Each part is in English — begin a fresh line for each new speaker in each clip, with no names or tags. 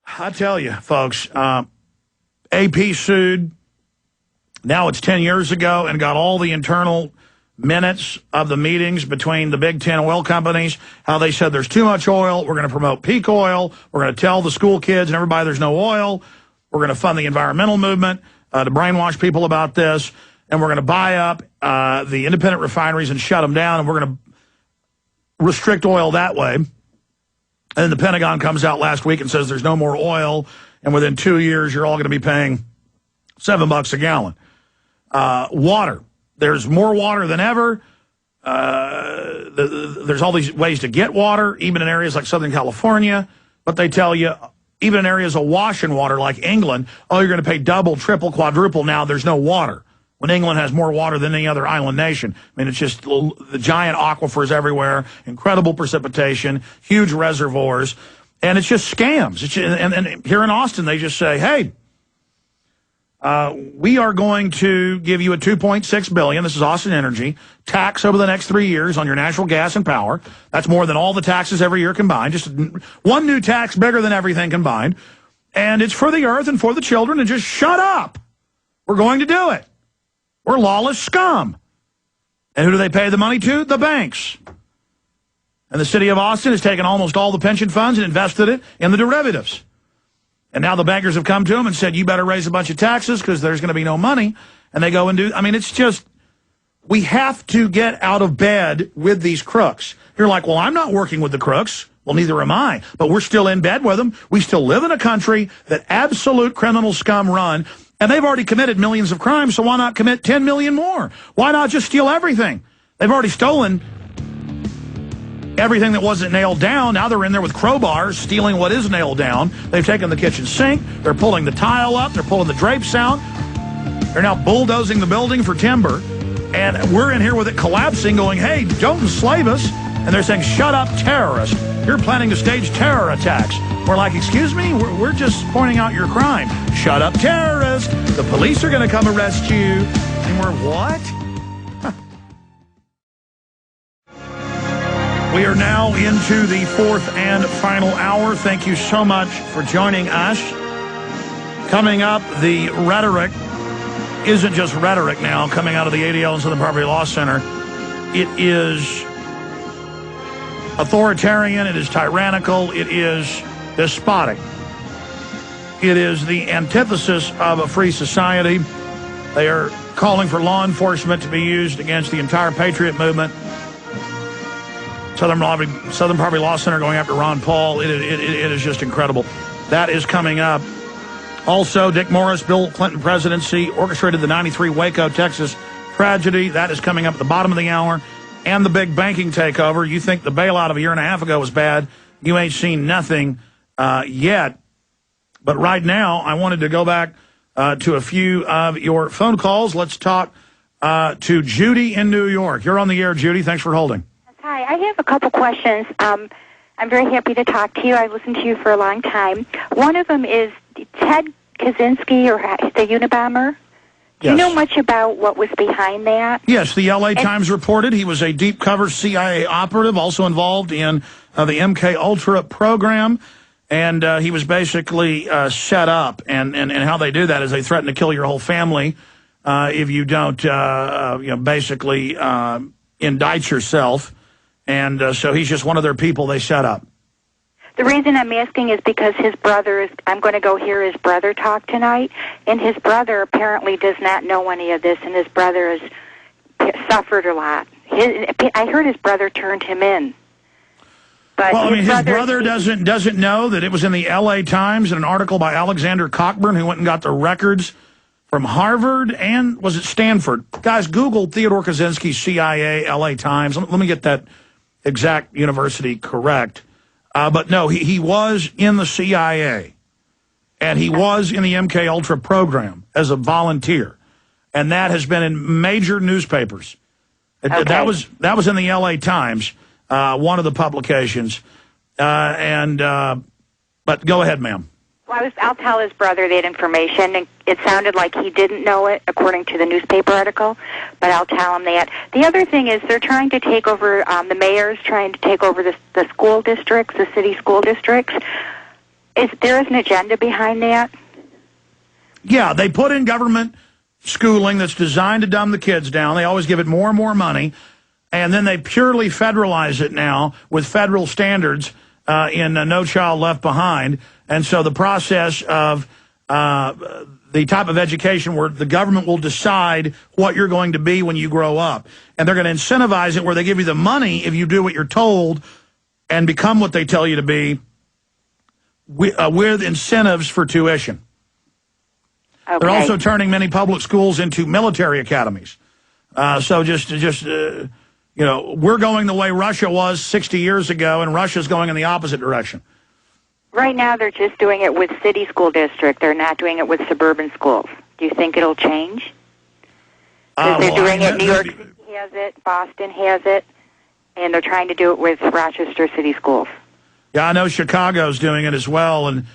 I tell you, folks, AP sued. Now it's 10 years ago and got all the internal minutes of the meetings between the big 10 oil companies, how they said there's too much oil, we're going to promote peak oil, we're going to tell the school kids and everybody there's no oil, we're going to fund the environmental movement to brainwash people about this, and we're going to buy up the independent refineries and shut them down, and we're going to restrict oil that way. And the Pentagon comes out last week and says there's no more oil, and within 2 years you're all going to be paying $7 a gallon. Water. There's more water than ever. There's all these ways to get water, even in areas like Southern California. But they tell you, even in areas of washing water like England, oh, you're going to pay double, triple, quadruple now. There's no water. When England has more water than any other island nation. I mean, it's just the giant aquifers everywhere, incredible precipitation, huge reservoirs, and it's just scams. And here in Austin, they just say, hey, we are going to give you a $2.6 billion, this is Austin Energy, tax over the next 3 years on your natural gas and power. That's more than all the taxes every year combined. Just one new tax bigger than everything combined. And it's for the earth and for the children, and just shut up. We're going to do it. We're lawless scum. And who do they pay the money to? The banks. And the city of Austin has taken almost all the pension funds and invested it in the derivatives. And now the bankers have come to them and said, you better raise a bunch of taxes because there's going to be no money. And they go and do, I mean, it's just, we have to get out of bed with these crooks. You're like, well, I'm not working with the crooks. Well, neither am I. But we're still in bed with them. We still live in a country that absolute criminal scum run. And they've already committed millions of crimes, so why not commit 10 million more? Why not just steal everything? They've already stolen everything that wasn't nailed down. Now they're in there with crowbars, stealing what is nailed down. They've taken the kitchen sink. They're pulling the tile up. They're pulling the drapes out. They're now bulldozing the building for timber. And we're in here with it collapsing, going, hey, don't enslave us. And they're saying, shut up, terrorist. You're planning to stage terror attacks. We're like, excuse me? We're just pointing out your crime. Shut up, terrorist. The police are going to come arrest you. And we're what? We are now into the fourth and final hour. Thank you so much for joining us. Coming up, the rhetoric isn't just rhetoric now coming out of the ADL and Southern Property Law Center. It is authoritarian. It is tyrannical. It is despotic. It is the antithesis of a free society. They are calling for law enforcement to be used against the entire patriot movement. Southern Property Law Center going after Ron Paul. It is just incredible. That is coming up. Also, Dick Morris, Bill Clinton presidency, orchestrated the 93 Waco, Texas tragedy. That is coming up at the bottom of the hour. And the big banking takeover. You think the bailout of a year and a half ago was bad. You ain't seen nothing yet. But right now, I wanted to go back to a few of your phone calls. Let's talk to Judy in New York. You're on the air, Judy. Thanks for holding.
Hi, I have a couple questions. I'm very happy to talk to you. I've listened to you for a long time. One of them is Ted Kaczynski, or the Unabomber. Do you know much about what was behind that?
Yes, the L.A. Times reported he was a deep-cover CIA operative, also involved in the MK Ultra program, and he was basically set up. And how they do that is they threaten to kill your whole family if you don't, basically indict yourself. And so he's just one of their people they set up.
The reason I'm asking is because his brother is, I'm going to go hear his brother talk tonight, and his brother apparently does not know any of this, and his brother has suffered a lot. I heard his brother turned him in. But
well, I mean, his brother doesn't know that it was in the L.A. Times in an article by Alexander Cockburn, who went and got the records from Harvard and, was it Stanford? Guys, Google Theodore Kaczynskis, CIA, L.A. Times. Let me get that exact university correct. But no, he was in the CIA, and he was in the MK Ultra program as a volunteer, and that has been in major newspapers. Okay. That was in the L.A. Times, one of the publications. But go ahead, ma'am.
Well, I'll tell his brother that information, and it sounded like he didn't know it, according to the newspaper article, but I'll tell him that. The other thing is they're trying to take over, the mayor's trying to take over the school districts, the city school districts. Is there an agenda behind that?
Yeah, they put in government schooling that's designed to dumb the kids down. They always give it more and more money. And then they purely federalize it now with federal standards in No Child Left Behind. And so the process of the type of education where the government will decide what you're going to be when you grow up. And they're going to incentivize it where they give you the money if you do what you're told and become what they tell you to be with incentives for tuition.
Okay.
They're also turning many public schools into military academies. So you know, we're going the way Russia was 60 years ago, and Russia's going in the opposite direction.
Right now, they're just doing it with city school district. They're not doing it with suburban schools. Do you think it'll change? Because they're doing it. New York City has it, Boston has it, and they're trying to do it with Rochester City schools.
Yeah, I know Chicago's doing it as well, and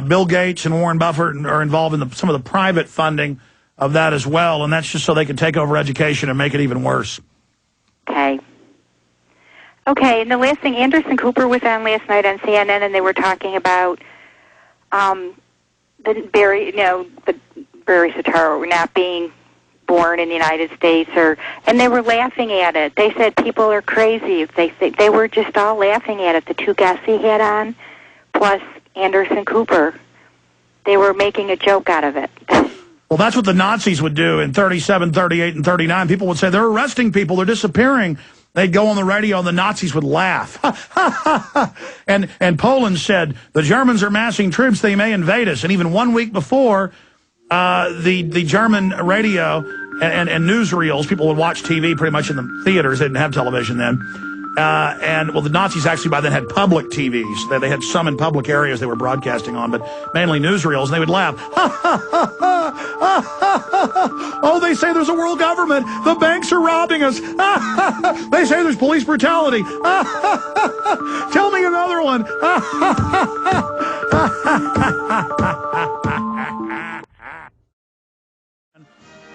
Bill Gates and Warren Buffett are involved in some of the private funding of that as well, and that's just so they can take over education and make it even worse.
Okay. Okay, and the last thing, Anderson Cooper was on last night on CNN, and they were talking about the Barry Soetoro not being born in the United States, and they were laughing at it. They said people are crazy. They were just all laughing at it. The two guests he had on, plus Anderson Cooper, they were making a joke out of it.
Well, that's what the Nazis would do in 37, 38, and 39. People would say, they're arresting people, they're disappearing. They'd go on the radio, and the Nazis would laugh. And Poland said, the Germans are massing troops, they may invade us. And even 1 week before, the German radio and newsreels, people would watch TV pretty much in the theaters. They didn't have television then. Well, the Nazis actually by then had public TVs. They had some in public areas they were broadcasting on, but mainly newsreels, and they would laugh. Oh, they say there's a world government. The banks are robbing us. They say there's police brutality. Tell me another one.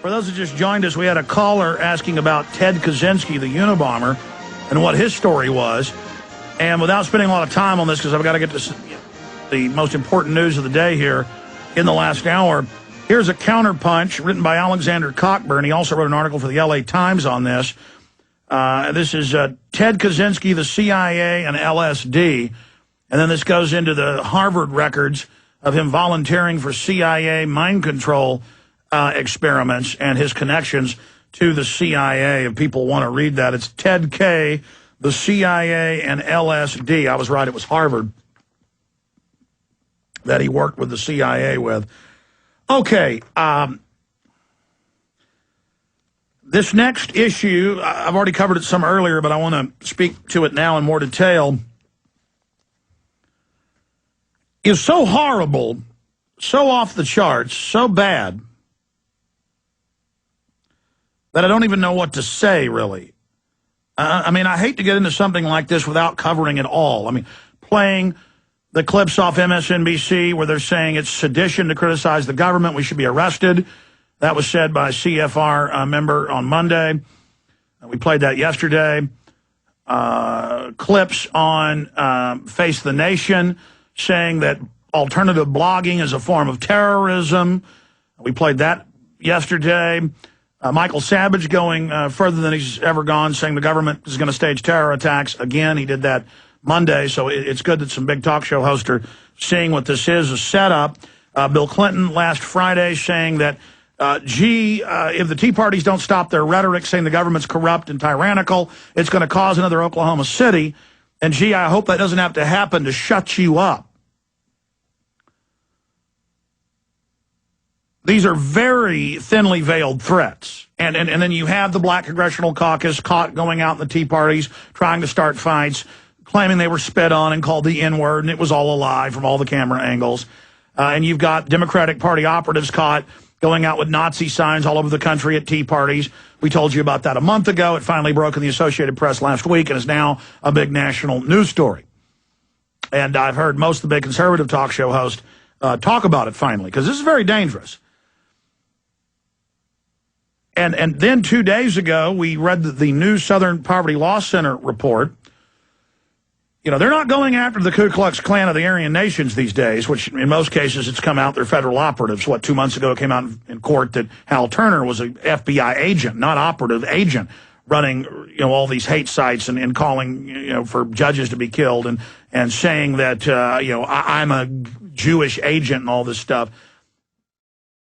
For those who just joined us, we had a caller asking about Ted Kaczynski, the Unabomber, and what his story was. And without spending a lot of time on this, because I've got to get to the most important news of the day here in the last hour, here's a counterpunch written by Alexander Cockburn. He also wrote an article for the LA Times on this. This is Ted Kaczynski, the CIA, and LSD. And then this goes into the Harvard records of him volunteering for CIA mind control experiments and his connections to the CIA. If people want to read that, it's Ted K., the CIA, and LSD. I was right, it was Harvard that he worked with the CIA with. Okay, this next issue, I've already covered it some earlier, but I want to speak to it now in more detail, is so horrible, so off the charts, so bad, that I don't even know what to say, really. I mean, I hate to get into something like this without covering it all. I mean, playing the clips off MSNBC where they're saying it's sedition to criticize the government, we should be arrested. That was said by a CFR member on Monday. We played that yesterday. Clips on Face the Nation saying that alternative blogging is a form of terrorism. We played that yesterday. Michael Savage going further than he's ever gone, saying the government is going to stage terror attacks. Again, he did that Monday, so it's good that some big talk show hosts are seeing what this is, a setup. Bill Clinton last Friday saying that, if the Tea Parties don't stop their rhetoric saying the government's corrupt and tyrannical, it's going to cause another Oklahoma City. And, gee, I hope that doesn't have to happen to shut you up. These are very thinly veiled threats. And then you have the Black Congressional Caucus caught going out in the Tea Parties, trying to start fights, claiming they were spit on and called the N-word, and it was all a lie from all the camera angles. And you've got Democratic Party operatives caught going out with Nazi signs all over the country at Tea Parties. We told you about that a month ago. It finally broke in the Associated Press last week and is now a big national news story. And I've heard most of the big conservative talk show hosts talk about it finally, because this is very dangerous. And then 2 days ago, we read the new Southern Poverty Law Center report. You know, they're not going after the Ku Klux Klan of the Aryan nations these days, which in most cases it's come out they're federal operatives. 2 months ago it came out in court that Hal Turner was an FBI agent, not operative agent, running, you know, all these hate sites and calling, you know, for judges to be killed and saying that, you know, I'm a Jewish agent and all this stuff.